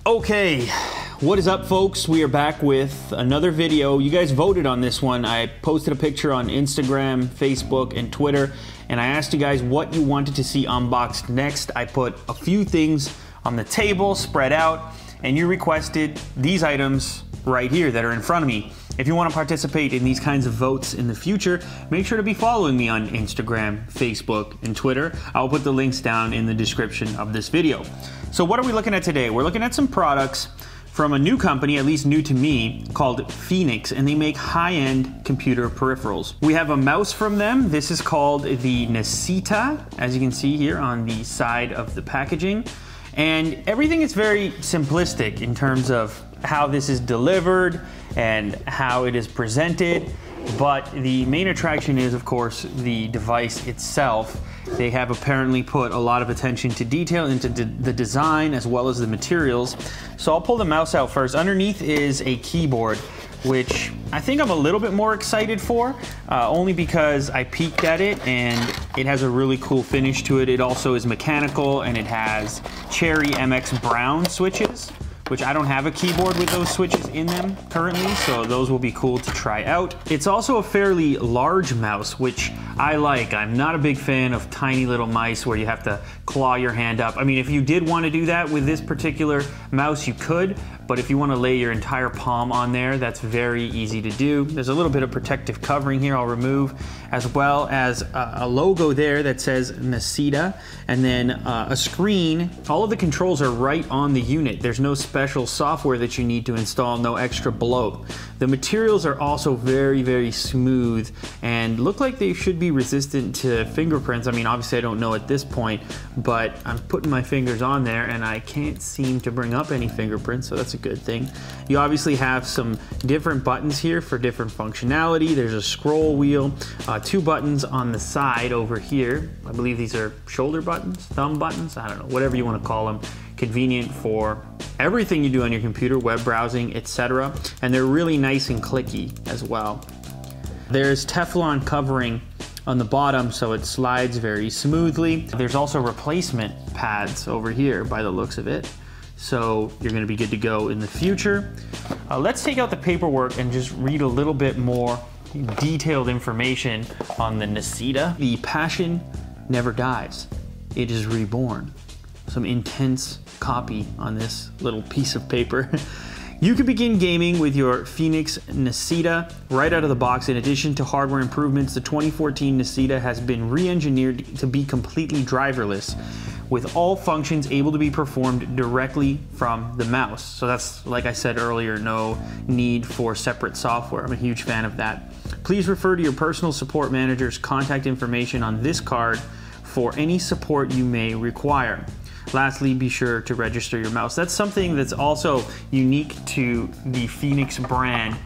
Okay, what is up, folks? We are back with another video. You guys voted on this one. I posted a picture on Instagram, Facebook, and Twitter, and I asked you guys what you wanted to see unboxed next. I put a few things on the table, spread out, and you requested these items right here that are in front of me. If you want to participate in these kinds of votes in the future, make sure to be following me on Instagram, Facebook, and Twitter. I'll put the links down in the description of this video. So what are we looking at today? We're looking at some products from a new company, at least new to me, called Feenix, and they make high-end computer peripherals. We have a mouse from them. This is called the Nascita, as you can see here on the side of the packaging. And everything is very simplistic in terms of how this is delivered and how it is presented, but the main attraction is, of course, the device itself. They have apparently put a lot of attention to detail into the design as well as the materials. So I'll pull the mouse out first. Underneath is a keyboard, which I think I'm a little bit more excited for, only because I peeked at it and it has a really cool finish to it. It also is mechanical and it has Cherry MX Brown switches, which I don't have a keyboard with those switches in them currently, so those will be cool to try out. It's also a fairly large mouse, which I like. I'm not a big fan of tiny little mice where you have to claw your hand up. I mean, if you did want to do that with this particular mouse, you could, but if you want to lay your entire palm on there, that's very easy to do. There's a little bit of protective covering here I'll remove, as well as a logo there that says Nascita, and then a screen. All of the controls are right on the unit. There's no special software that you need to install, no extra bloat. The materials are also very, very smooth and look like they should be resistant to fingerprints. I mean, obviously I don't know at this point, but I'm putting my fingers on there and I can't seem to bring up any fingerprints, so that's a good thing. You obviously have some different buttons here for different functionality. There's a scroll wheel, two buttons on the side over here. I believe these are shoulder buttons, thumb buttons, I don't know, whatever you want to call them. Convenient for everything you do on your computer, web browsing, etc. And they're really nice and clicky as well. There's Teflon covering on the bottom, so it slides very smoothly. There's also replacement pads over here by the looks of it, so you're going to be good to go in the future. Let's take out the paperwork and just read a little bit more detailed information on the Nascita. The passion never dies, it is reborn. Some intense copy on this little piece of paper. You can begin gaming with your Feenix Nascita right out of the box. In addition to hardware improvements, the 2014 Nascita has been re-engineered to be completely driverless, with all functions able to be performed directly from the mouse. So that's, like I said earlier, no need for separate software. I'm a huge fan of that. Please refer to your personal support manager's contact information on this card for any support you may require. Lastly, be sure to register your mouse. That's something that's also unique to the Feenix brand.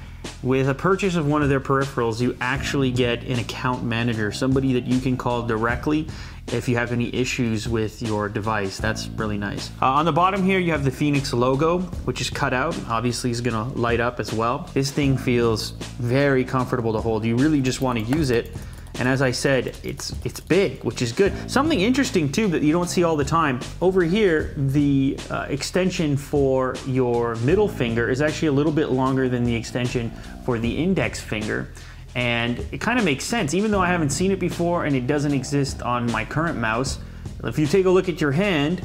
With a purchase of one of their peripherals, you actually get an account manager, somebody that you can call directly if you have any issues with your device. That's really nice. On the bottom here, you have the Feenix logo, which is cut out. Obviously, it's gonna light up as well. This thing feels very comfortable to hold. You really just want to use it. And as I said, it's big, which is good. Something interesting too that you don't see all the time. Over here, the extension for your middle finger is actually a little bit longer than the extension for the index finger. And it kind of makes sense, even though I haven't seen it before and it doesn't exist on my current mouse. If you take a look at your hand,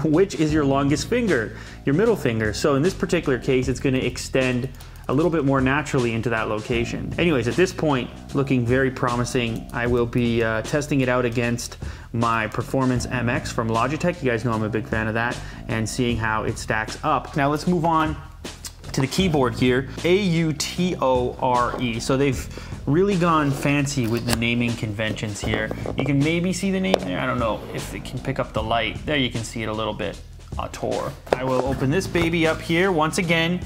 which is your longest finger? Your middle finger. So in this particular case, it's going to extend a little bit more naturally into that location. Anyways, at this point, looking very promising. I will be testing it out against my Performance MX from Logitech. You guys know I'm a big fan of that, and seeing how it stacks up. Now let's move on to the keyboard here, Autore. So they've really gone fancy with the naming conventions here. You can maybe see the name there. I don't know if it can pick up the light. There you can see it a little bit. Autore. I will open this baby up here. Once again,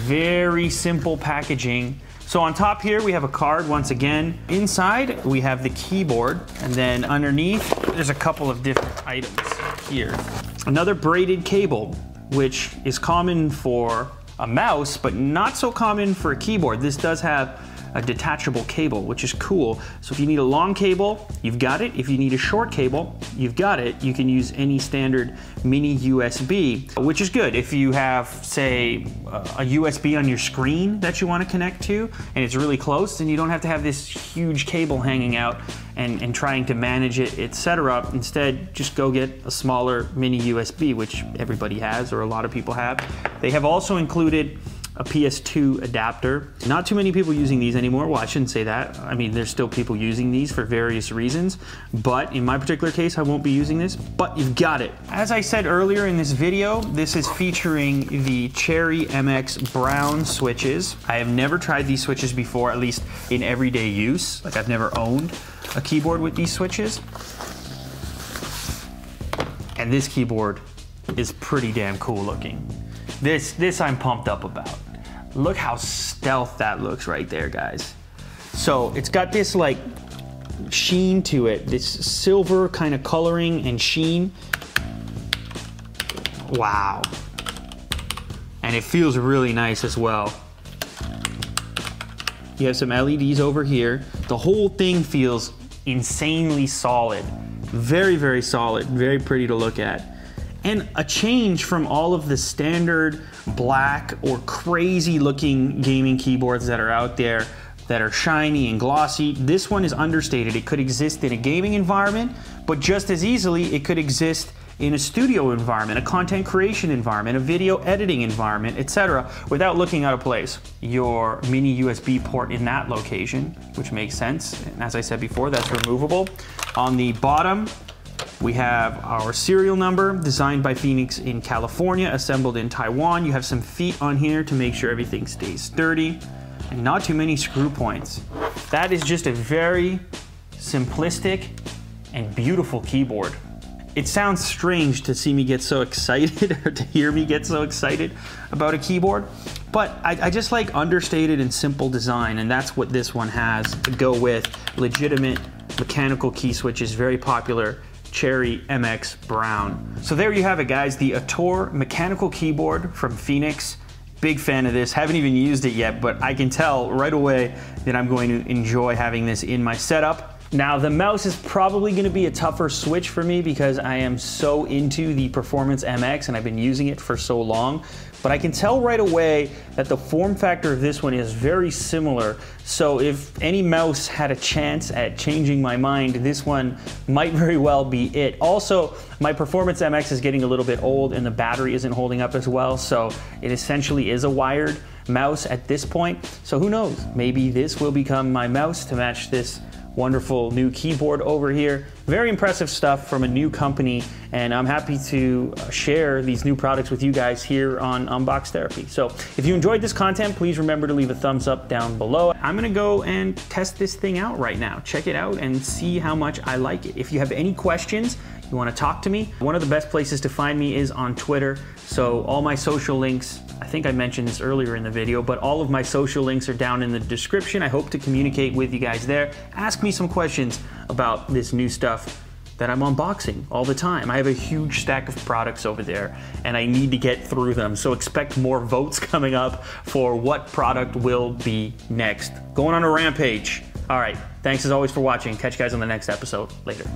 very simple packaging. So on top here, we have a card once again. Inside, we have the keyboard. And then underneath, there's a couple of different items here. Another braided cable, which is common for a mouse, but not so common for a keyboard. This does have a detachable cable, which is cool. So if you need a long cable, you've got it. If you need a short cable, you've got it. You can use any standard mini USB, which is good if you have, say, a USB on your screen that you want to connect to and it's really close, then you don't have to have this huge cable hanging out and trying to manage it, etc. Instead, just go get a smaller mini USB, which everybody has, or a lot of people have. They have also included a PS2 adapter. Not too many people using these anymore. Well, I shouldn't say that. I mean, there's still people using these for various reasons, but in my particular case, I won't be using this, but you've got it. As I said earlier in this video, this is featuring the Cherry MX Brown switches. I have never tried these switches before, at least in everyday use. Like, I've never owned a keyboard with these switches. And this keyboard is pretty damn cool looking. This I'm pumped up about. Look how stealth that looks right there, guys. So it's got this like sheen to it, this silver kind of coloring and sheen. Wow. And it feels really nice as well. You have some LEDs over here. The whole thing feels insanely solid. Very, very solid, very pretty to look at. And a change from all of the standard black or crazy looking gaming keyboards that are out there that are shiny and glossy. This one is understated. It could exist in a gaming environment, but just as easily it could exist in a studio environment, a content creation environment, a video editing environment, etc., without looking out of place. Your mini USB port in that location, which makes sense. And as I said before, that's removable. On the bottom, we have our serial number, designed by Feenix in California, assembled in Taiwan. You have some feet on here to make sure everything stays sturdy, and not too many screw points. That is just a very simplistic and beautiful keyboard. It sounds strange to see me get so excited or to hear me get so excited about a keyboard, but I just like understated and simple design, and that's what this one has to go with. Legitimate mechanical key switches, very popular. Cherry MX Brown. So there you have it, guys, the Autore mechanical keyboard from Feenix. Big fan of this, haven't even used it yet, but I can tell right away that I'm going to enjoy having this in my setup. Now, the mouse is probably going to be a tougher switch for me because I am so into the Performance MX and I've been using it for so long, but I can tell right away that the form factor of this one is very similar. So if any mouse had a chance at changing my mind, this one might very well be it. Also, my Performance MX is getting a little bit old and the battery isn't holding up as well, so it essentially is a wired mouse at this point. So who knows, maybe this will become my mouse to match this wonderful new keyboard over here. Very impressive stuff from a new company, and I'm happy to share these new products with you guys here on Unbox Therapy. So if you enjoyed this content, please remember to leave a thumbs up down below. I'm gonna go and test this thing out right now. Check it out and see how much I like it. If you have any questions, you want to talk to me, one of the best places to find me is on Twitter. So all my social links, I think I mentioned this earlier in the video, but all of my social links are down in the description. I hope to communicate with you guys there. Ask me some questions about this new stuff that I'm unboxing all the time. I have a huge stack of products over there and I need to get through them. So expect more votes coming up for what product will be next. Going on a rampage. All right, thanks as always for watching. Catch you guys on the next episode. Later.